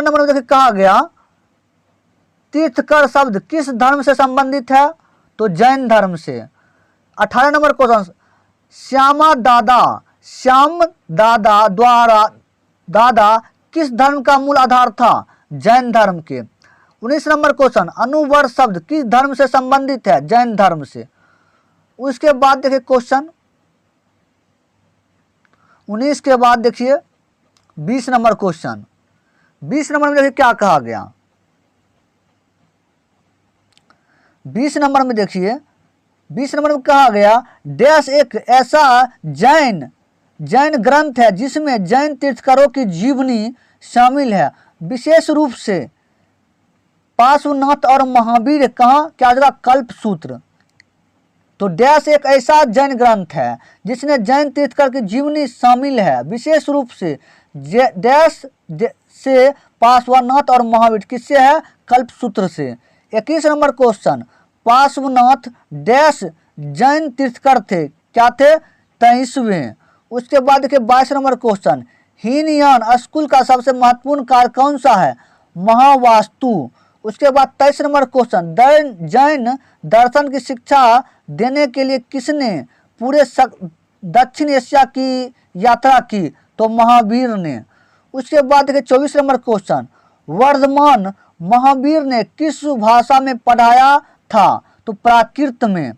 नंबर में देखिए कहा गया तीर्थकर शब्द किस धर्म से संबंधित है? तो जैन धर्म से। 18 नंबर क्वेश्चन, श्याम दादा किस धर्म का मूल आधार था? जैन धर्म के। 19 नंबर क्वेश्चन, अनुवर्त शब्द किस धर्म से संबंधित है? जैन धर्म से। उसके बाद देखिए क्वेश्चन 19 के बाद देखिए 20 नंबर क्वेश्चन, 20 नंबर में देखिए क्या कहा गया। 20 नंबर में देखिए, 20 नंबर में कहा गया डैश एक ऐसा जैन ग्रंथ है जिसमें जैन तीर्थकरों की जीवनी शामिल है, विशेष रूप से पार्श्वनाथ और महावीर। कहाँ? क्या जगह? कल्पसूत्र। तो डैश एक ऐसा जैन ग्रंथ है जिसमें जैन तीर्थकर की जीवनी शामिल है, विशेष रूप से डैश से पार्श्वनाथ और महावीर। किससे है? कल्पसूत्र से। 21 number question, Parshvanath dash Jain तीर्थकर थे। क्या थे? 23वें। उसके बाद देखिए 22 नंबर क्वेश्चन, हीनयान स्कूल का सबसे महत्वपूर्ण कार्य कौन सा है? महावास्तु। उसके बाद 23 नंबर क्वेश्चन, जैन दर्शन की शिक्षा देने के लिए किसने पूरे दक्षिण एशिया की यात्रा की? तो महावीर ने। उसके बाद देखिए 24 नंबर क्वेश्चन, वर्धमान महावीर ने किस भाषा में पढ़ाया था? तो प्राकृत में।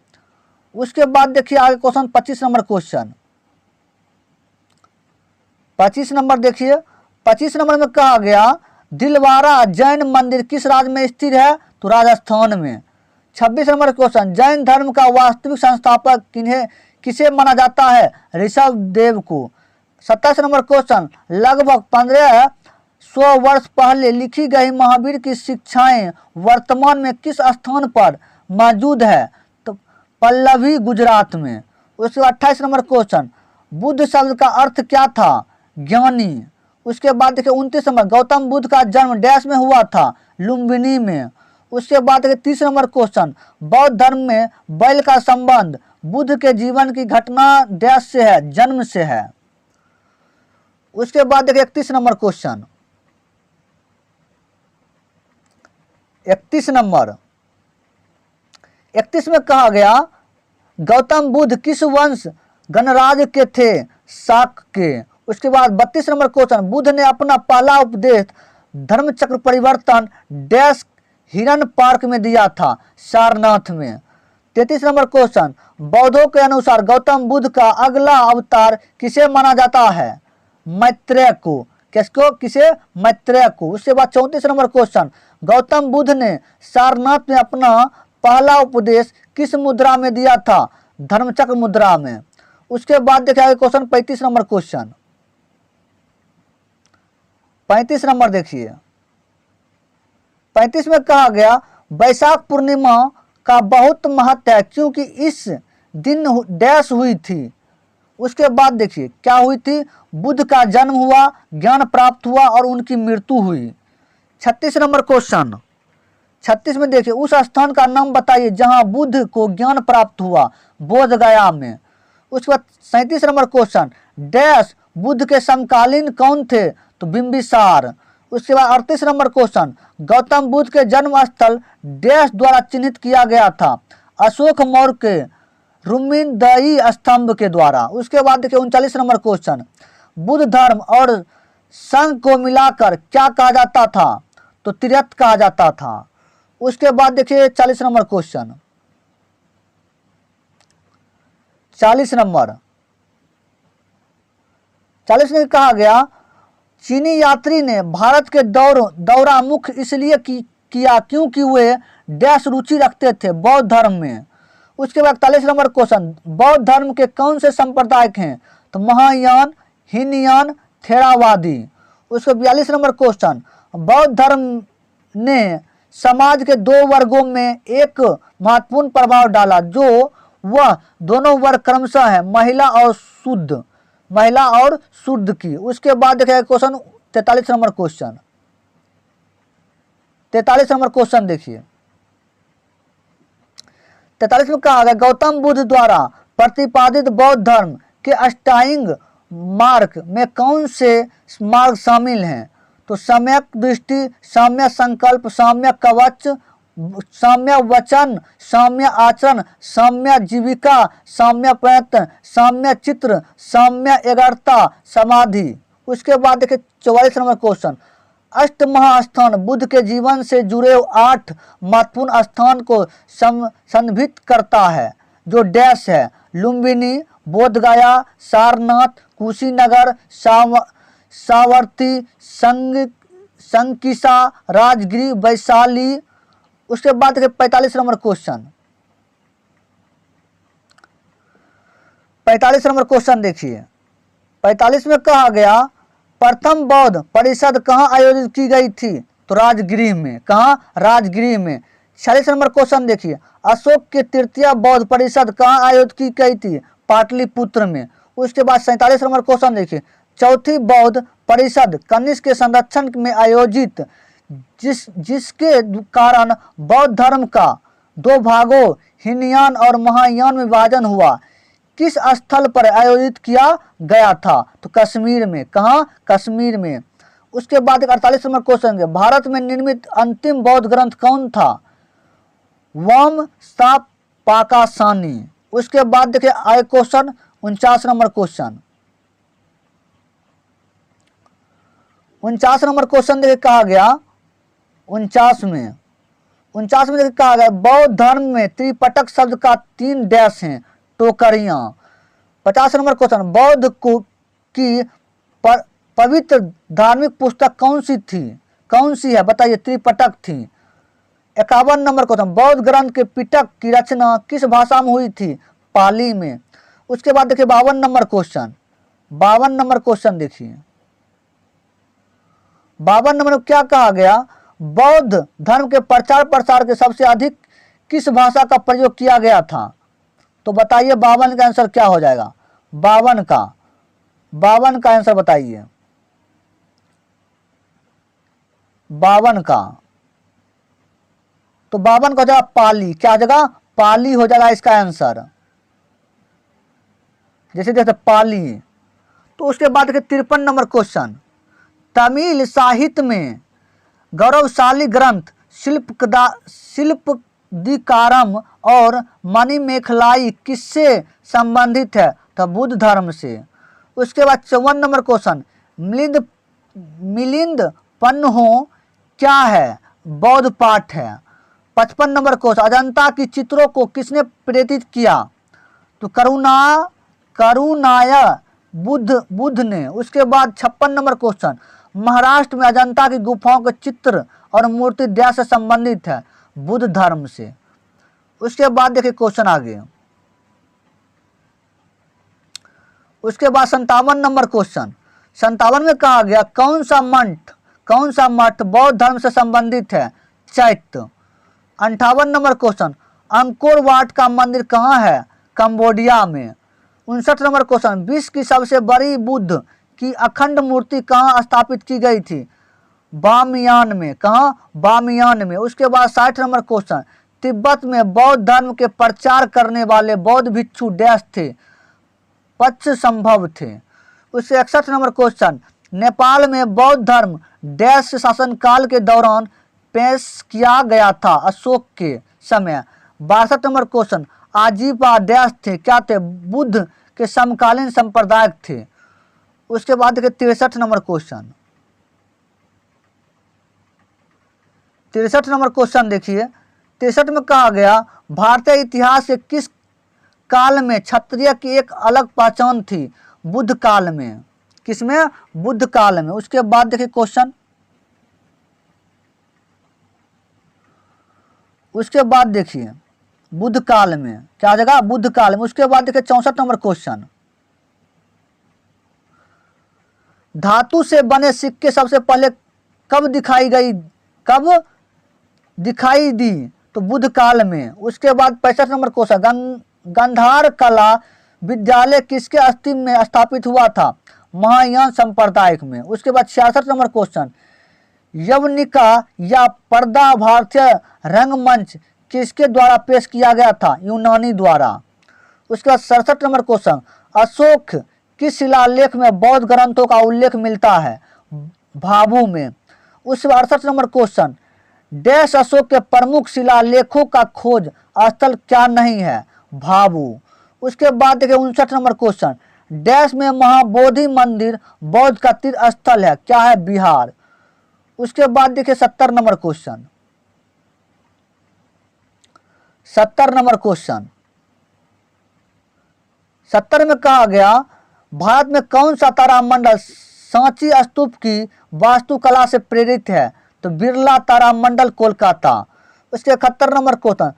उसके बाद देखिए आगे क्वेश्चन 25 नंबर क्वेश्चन, 25 नंबर देखिए, 25 नंबर में कहा गया दिलवारा जैन मंदिर किस राज्य में स्थित है? तो राजस्थान में। 26 नंबर क्वेश्चन, जैन धर्म का वास्तविक संस्थापक किसे माना जाता है? ऋषभ देव को। 27 नंबर क्वेश्चन, लगभग 1500 वर्ष पहले लिखी गई महावीर की शिक्षाएं वर्तमान में किस स्थान पर मौजूद है? तो पल्लवी, गुजरात में। उसके बाद 28 नंबर क्वेश्चन, बुद्ध शब्द का अर्थ क्या था? ज्ञानी। उसके बाद देखिए 29 नंबर, गौतम बुद्ध का जन्म डैश में हुआ था? लुम्बिनी में। उसके बाद देखिए 30 नंबर क्वेश्चन, बौद्ध धर्म में बैल का संबंध बुद्ध के जीवन की घटना डैश से है? जन्म से है। उसके बाद देखिए 31 नंबर क्वेश्चन, 31 नंबर, 31 में कहा गया गौतम बुद्ध किस वंश गणराज्य के थे? शाक के। उसके बाद 32 नंबर क्वेश्चन, बुद्ध ने अपना पहला उपदेश धर्मचक्र परिवर्तन डैश हिरन पार्क में दिया था? सारनाथ में। 33 नंबर क्वेश्चन, बौद्धों के अनुसार गौतम बुद्ध का अगला अवतार किसे माना जाता है? मैत्रेय को। किसको? किसे? मैत्रेय को। उसके बाद 34 नंबर क्वेश्चन, गौतम बुद्ध ने सारनाथ में अपना पहला उपदेश किस मुद्रा में दिया था? धर्मचक्र मुद्रा में। उसके बाद देखिए क्वेश्चन 35 नंबर क्वेश्चन, 35 नंबर देखिए, 35 में कहा गया वैशाख पूर्णिमा का बहुत महत्व है क्योंकि इस दिन डैश हुई थी? उसके बाद देखिए क्या हुई थी, बुद्ध का जन्म हुआ, ज्ञान प्राप्त हुआ और उनकी मृत्यु हुई। 36 नंबर क्वेश्चन, 36 में देखिए उस स्थान का नाम बताइए जहां बुद्ध को ज्ञान प्राप्त हुआ, बोध गया में। उसके बाद 37 नंबर क्वेश्चन, डैश बुद्ध के समकालीन कौन थे, तो बिंबिसार। उसके बाद 38 नंबर क्वेश्चन, गौतम बुद्ध के जन्म स्थल डैश द्वारा चिन्हित किया गया था, अशोक मौर्य के रुमिनदई स्तंभ के द्वारा। उसके बाद देखिए 39 नंबर क्वेश्चन, बुद्ध धर्म और संघ को मिलाकर क्या कहा जाता था, तो त्रियत कहा जाता था। उसके बाद देखिए 40 नंबर क्वेश्चन, 40 नंबर 40 में कहा गया, चीनी यात्री ने भारत के दौरा मुख्य इसलिए किया क्योंकि वे डैश रुचि रखते थे, बौद्ध धर्म में। उसके बाद 41 नंबर क्वेश्चन, बौद्ध धर्म के कौन से संप्रदाय हैं, तो महायान, हीनयान, थेरावादी। उसके 42 नंबर क्वेश्चन, बौद्ध धर्म ने समाज के दो वर्गों में एक महत्वपूर्ण प्रभाव डाला, जो वह दोनों वर्ग क्रमशः है महिला और शुद्ध की। उसके बाद देखिए question 43 number question, 43 number question देखिए 43 में कहा गया, गौतम बुद्ध द्वारा प्रतिपादित बौद्ध धर्म के अष्टांग मार्ग में कौन से मार्ग शामिल हैं, तो सम्यक दृष्टि, सम्यक संकल्प, सम्यक कवच, सम्यक वचन, सम्यक आचरण, सम्यक जीविका, सम्यक प्रयत्न, सम्यक चित्र, सम्यक एकाग्रता, समाधि। उसके बाद देखिए 44 नंबर क्वेश्चन, अष्ट महास्थान बुद्ध के जीवन से जुड़े 8 महत्वपूर्ण स्थान को संदर्भित करता है, जो डैश है, लुम्बिनी, बोधगया, सारनाथ, कुशीनगर, सावर्ती, संकिसा, राजगिरी, वैशाली। उसके बाद 45 नंबर क्वेश्चन, 45 नंबर क्वेश्चन देखिए 45 में कहा गया, प्रथम बौद्ध परिषद कहाँ आयोजित की गई थी, तो राजगृह में। कहाँ, राजगृह में। 46 नंबर क्वेश्चन देखिए, अशोक की तृतीय बौद्ध परिषद कहाँ आयोजित की गई थी, पाटलिपुत्र में। उसके बाद 47 नंबर क्वेश्चन देखिए, चौथी बौद्ध परिषद कनिष्क के संरक्षण में आयोजित, जिसके कारण बौद्ध धर्म का 2 भागों हीनयान और महायान में विभाजन हुआ, किस स्थल पर आयोजित किया गया था, तो कश्मीर में। कहाँ, कश्मीर में। उसके बाद 48 नंबर क्वेश्चन है, भारत में निर्मित अंतिम बौद्ध ग्रंथ कौन था, वाम सा पाकासानी। उसके बाद देखिए आय question 49 number question, 49 number question देखिए कहा गया 49 में देखिए कहा गया, बौद्ध धर्म में त्रिपटक शब्द का 3 डैश हैं, टोकरियां। 50 नंबर क्वेश्चन, बौद्ध की पवित्र धार्मिक पुस्तक कौन सी है, बताइए, त्रिपटक थी। 51 नंबर क्वेश्चन, बौद्ध ग्रंथ के पिटक की रचना किस भाषा में हुई थी, पाली में। उसके बाद देखिए 52 नंबर क्वेश्चन, 52 नंबर क्वेश्चन देखिए 52 नंबर में क्या कहा गया, बौद्ध धर्म के प्रचार प्रसार के सबसे अधिक किस भाषा का प्रयोग किया गया था, तो बताइए 52 का आंसर क्या हो जाएगा, 52 का आंसर बताइए, 52 का, तो 52 का हो जाएगा पाली। क्या जगह, पाली हो जाएगा इसका आंसर, जैसे पाली। तो उसके बाद 53 नंबर क्वेश्चन, तमिल साहित्य में गौरवशाली ग्रंथ शिल्पदिकारम और मणिमेखलाई किससे संबंधित है, तो बुद्ध धर्म से। उसके बाद 54 नंबर क्वेश्चन, मिलिंद पन्हो क्या है, बौद्ध पाठ है। 55 नंबर क्वेश्चन, अजंता की चित्रों को किसने प्रेरित किया, तो करुणाय बुद्ध ने। उसके बाद 56 नंबर क्वेश्चन, महाराष्ट्र में अजंता की गुफाओं के चित्र और मूर्ति डैश से संबंधित है, बुद्ध धर्म से। उसके बाद देखिए क्वेश्चन आगे, उसके बाद 57 नंबर क्वेश्चन, 57 में कहा गया, कौन सा मठ बौद्ध धर्म से संबंधित है, चैत्य। 58 नंबर क्वेश्चन, अंकोर वाट का मंदिर कहाँ है, कंबोडिया में। 59 नंबर क्वेश्चन, विश्व की सबसे बड़ी बुद्ध की अखंड मूर्ति कहाँ स्थापित की गई थी? बामियान में। कहाँ? बामियान में। उसके बाद 60 नंबर क्वेश्चन, तिब्बत में बौद्ध धर्म के प्रचार करने वाले बौद्ध भिक्षु डैश थे? पच्छ संभव थे। उससे 61 नंबर क्वेश्चन, नेपाल में बौद्ध धर्म डैश शासनकाल के दौरान पेश किया गया था? अशोक के समय। 62 नंबर क्वेश्चन, आजीपा डैश थे? क्या थे? बुद्ध के समकालीन संप्रदाय थे। उसके बाद देखिए 63 नंबर क्वेश्चन, 63 नंबर क्वेश्चन देखिए, 63 में कहा गया भारतीय इतिहास के किस काल में क्षत्रिय की एक अलग पहचान थी? बुद्ध काल में। किसमें? बुद्ध काल में। उसके बाद देखिए क्वेश्चन, उसके बाद देखिए बुद्ध काल में क्या जगह? बुद्ध काल में। उसके बाद देखिए 64 नंबर क्वेश्चन, धातु से बने सिक्के सबसे पहले कब दिखाई गई? कब दिखाई दी? तो बुद्ध काल में। उसके बाद 65 नंबर क्वेश्चन, गंधार कला विद्यालय किसके अस्तित्व में स्थापित हुआ था? महायान संप्रदाय में। उसके बाद 66 नंबर क्वेश्चन, यवनिका या पर्दा भारतीय रंगमंच किसके द्वारा पेश किया गया था? यूनानी द्वारा। उसके बाद 67 नंबर क्वेश्चन, अशोक किस शिलालेख में बौद्ध ग्रंथों का उल्लेख मिलता है? भाभू में। उसके बाद 68 नंबर क्वेश्चन, डैश अशोक के प्रमुख शिलालेखों का खोज स्थल क्या नहीं है? भाभू। उसके बाद देखिए 59 नंबर क्वेश्चन, डैश में महाबोधि मंदिर बौद्ध का तीर्थ स्थल है? क्या है? बिहार। उसके बाद देखिए 70 नंबर क्वेश्चन, 70 नंबर क्वेश्चन, 70 में कहा गया भारत में कौन सा तारामंडल सांची स्तूप की वास्तुकला से प्रेरित है? तो बिरला तारामंडल कोलकाता। उसके 71 नंबर क्वेश्चन,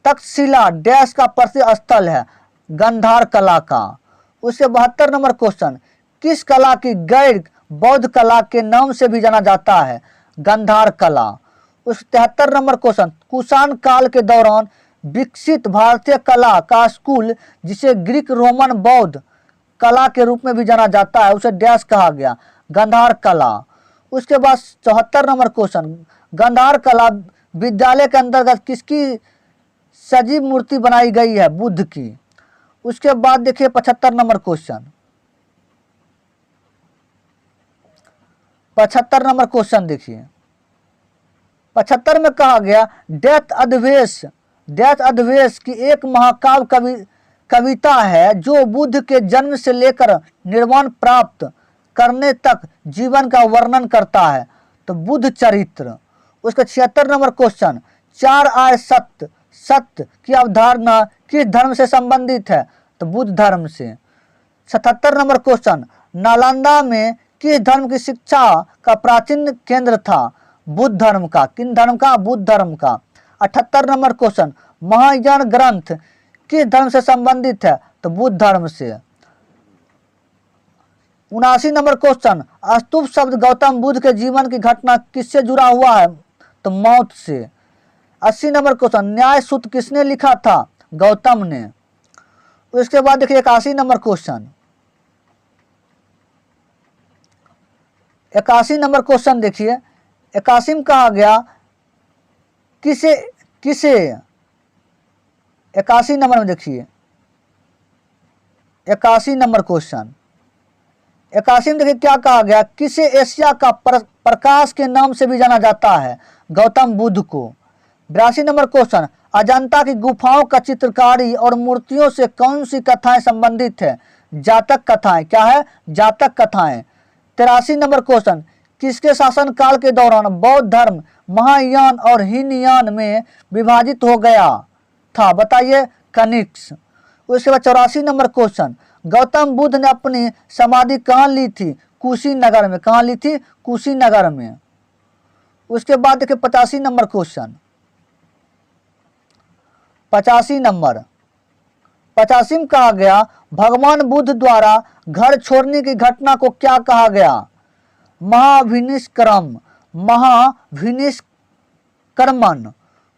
तक्षशिला डैश का प्रसिद्ध स्थल है? गंधार कला का। उसके 72 नंबर क्वेश्चन, किस कला की गैर बौद्ध कला के नाम से भी जाना जाता है? गंधार कला। उस 73 नंबर क्वेश्चन, कुषाण काल के दौरान विकसित भारतीय कला का स्कूल जिसे ग्रीक रोमन बौद्ध कला के रूप में भी जाना जाता है उसे डैश कहा गया? गंधार कला। उसके बाद 74 नंबर क्वेश्चन, गंधार कला विद्यालय के अंतर्गत किसकी सजीव मूर्ति बनाई गई है? बुद्ध की। उसके बाद देखिए 75 नंबर क्वेश्चन, 75 नंबर क्वेश्चन देखिए, 75 में कहा गया डेथ अधवेश की एक महाकाव्य कविता है जो बुद्ध के जन्म से लेकर निर्वाण प्राप्त करने तक जीवन का वर्णन करता है? तो बुद्ध चरित्र। उसका 76 नंबर क्वेश्चन, 4 आय सत्य की अवधारणा किस धर्म से संबंधित है? तो बुद्ध धर्म से। 77 नंबर क्वेश्चन, नालंदा में किस धर्म की शिक्षा का प्राचीन केंद्र था? बुद्ध धर्म का। किन धर्म का? बुद्ध धर्म का। 78 नंबर क्वेश्चन, महायान ग्रंथ किस धर्म से संबंधित है? तो बुद्ध धर्म से। 79 नंबर क्वेश्चन, स्तूप शब्द गौतम बुद्ध के जीवन की घटना किससे जुड़ा हुआ है? तो मौत से। 80 नंबर क्वेश्चन, न्याय सूत्र किसने लिखा था? गौतम ने। उसके बाद देखिए 81 नंबर क्वेश्चन, 81 नंबर क्वेश्चन देखिए, 81 में कहा गया किसे 81 नंबर में देखिए, 81 नंबर क्वेश्चन, 81 में देखिए क्या कहा गया, किसे एशिया का प्रकाश के नाम से भी जाना जाता है? गौतम बुद्ध को। 82 नंबर क्वेश्चन, अजंता की गुफाओं का चित्रकारी और मूर्तियों से कौन सी कथाएं संबंधित है? जातक कथाएं। क्या है? जातक कथाएं। 83 नंबर क्वेश्चन, किसके शासनकाल के दौरान बौद्ध धर्म महायान और हीनयान में विभाजित हो गया था? बताइए। कनिष्क। उसके बाद 84 नंबर क्वेश्चन, गौतम बुद्ध ने अपनी समाधि कहाँ ली थी? कुशीनगर में। कहाँ ली थी? कुशीनगर में। उसके बाद देखिए 85 नंबर क्वेश्चन, 85 नंबर, 85 में कहा गया भगवान बुद्ध द्वारा घर छोड़ने की घटना को क्या कहा गया? महाभिनिष्क्रमण।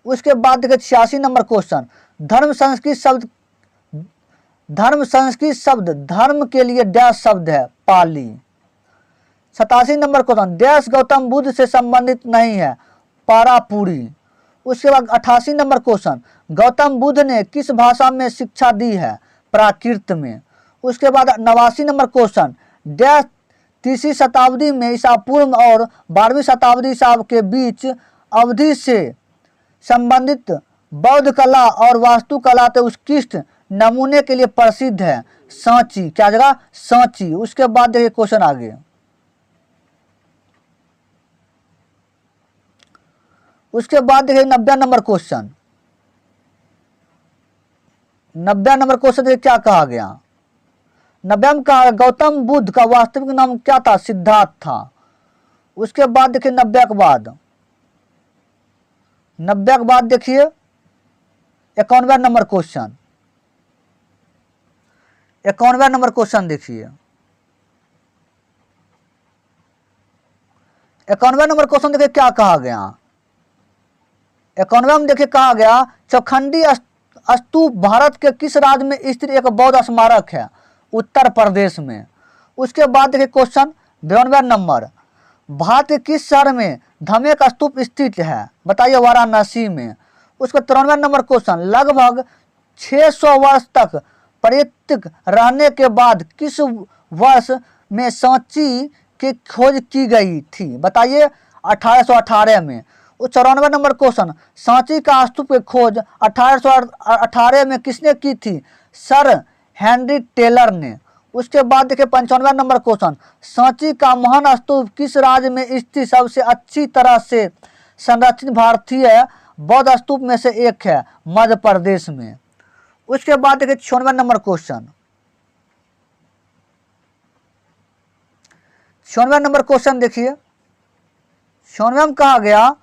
उसके बाद देखिए 86 नंबर क्वेश्चन, धर्म संस्कृत शब्द धर्म संस्कृत शब्द धर्म के लिए डैश शब्द है, पाली। 87 number question, dash Gautam Buddha से संबंधित नहीं है, पारापूरी। उसके बाद 88 नंबर क्वेश्चन, गौतम बुद्ध ने किस भाषा में शिक्षा दी है, प्राकृत में। उसके बाद 89 नंबर क्वेश्चन, डैश तीसरी शताब्दी में ईसा पूर्व और 12वीं शताब्दी ईसा के बीच अवधि से संबंधित बौद्ध कला और वास्तुकला के उत्कृष्ट नमूने के लिए प्रसिद्ध है, सांची। क्या जगह, सांची। उसके बाद देखिए क्वेश्चन आगे, उसके बाद देखिए 90 नंबर क्वेश्चन। 90 नंबर क्वेश्चन देखिए क्या कहा गया। 90 में कहा गौतम बुद्ध का वास्तविक नाम क्या था, सिद्धार्थ था। उसके बाद देखिए 90 के बाद, 90 के बाद देखिए 91 नंबर क्वेश्चन। 91 नंबर क्वेश्चन देखिए, 91 नंबर क्वेश्चन देखिए क्या कहा गया। 91 में देखिए कहा गया चौखंडी स्तूप भारत के किस राज्य में स्थित एक बौद्ध स्मारक है, उत्तर प्रदेश में। उसके बाद देखिए क्वेश्चन 92 नंबर, भारत के किस शहर में धमेक स्तूप स्थित है, बताइए, वाराणसी में। उसका 93 नंबर क्वेश्चन, लगभग 600 वर्ष तक पर्यटक रहने के बाद किस वर्ष में सांची की खोज की गई थी, बताइए, 1818 में। उस 94 नंबर क्वेश्चन, सांची का स्तूप की खोज 1818 में किसने की थी, सर हेनरी टेलर ने। उसके बाद देखिए 95 नंबर क्वेश्चन, सांची का महान स्तूप किस राज्य में स्थित सबसे अच्छी तरह से संरक्षित भारतीय बौद्ध स्तूप में से एक है, मध्य प्रदेश में। उसके बाद देखिए 96 नंबर क्वेश्चन, 96 नंबर क्वेश्चन देखिए, 96 में कहा गया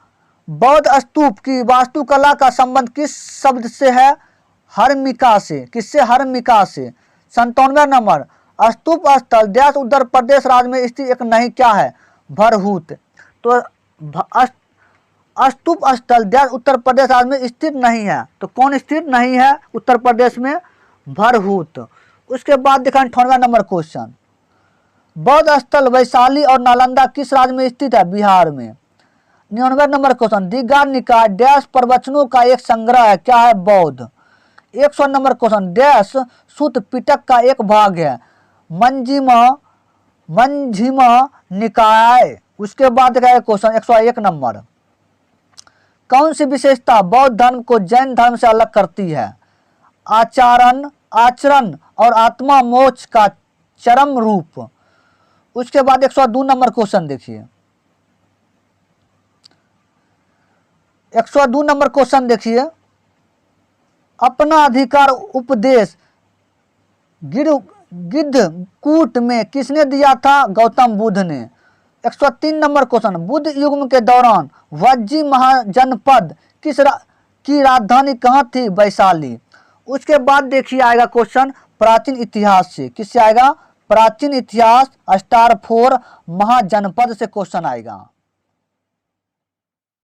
बौद्ध स्तूप की वास्तुकला का संबंध किस शब्द से है, हर्मिका से। किससे, हर्मिका से। 97 नंबर, स्तूप स्थल डैश उत्तर प्रदेश राज्य में स्थित एक नहीं क्या है, भरहूत। तो स्तूप स्थल डैश उत्तर प्रदेश राज्य में स्थित नहीं है, तो कौन स्थित नहीं है उत्तर प्रदेश में, भरहूत। उसके बाद देखा 98 नंबर क्वेश्चन, बौद्ध स्थल वैशाली और नालंदा किस राज्य में स्थित है, बिहार में। 99 नंबर क्वेश्चन, दीघा निकाय डैश प्रवचनों का एक संग्रह है, क्या है, बौद्ध। 100 नंबर क्वेश्चन, डैश सूत पिटक का एक भाग है, मंजिमा निकाय। उसके बाद देखा है क्वेश्चन 101 नंबर, कौन सी विशेषता बौद्ध धर्म को जैन धर्म से अलग करती है, आचरण और आत्मा मोक्ष का चरम रूप। उसके बाद 102 नंबर क्वेश्चन देखिए, 102 नंबर क्वेश्चन देखिए, अपना अधिकार उपदेश गिद्धकूट में किसने दिया था, गौतम बुद्ध ने। 103 नंबर क्वेश्चन, बुद्ध युग के दौरान वज्जी महाजनपद की राजधानी कहाँ थी, वैशाली। उसके बाद देखिए आएगा क्वेश्चन प्राचीन इतिहास से, किससे आएगा, प्राचीन इतिहास स्टार 4 महाजनपद से क्वेश्चन आएगा।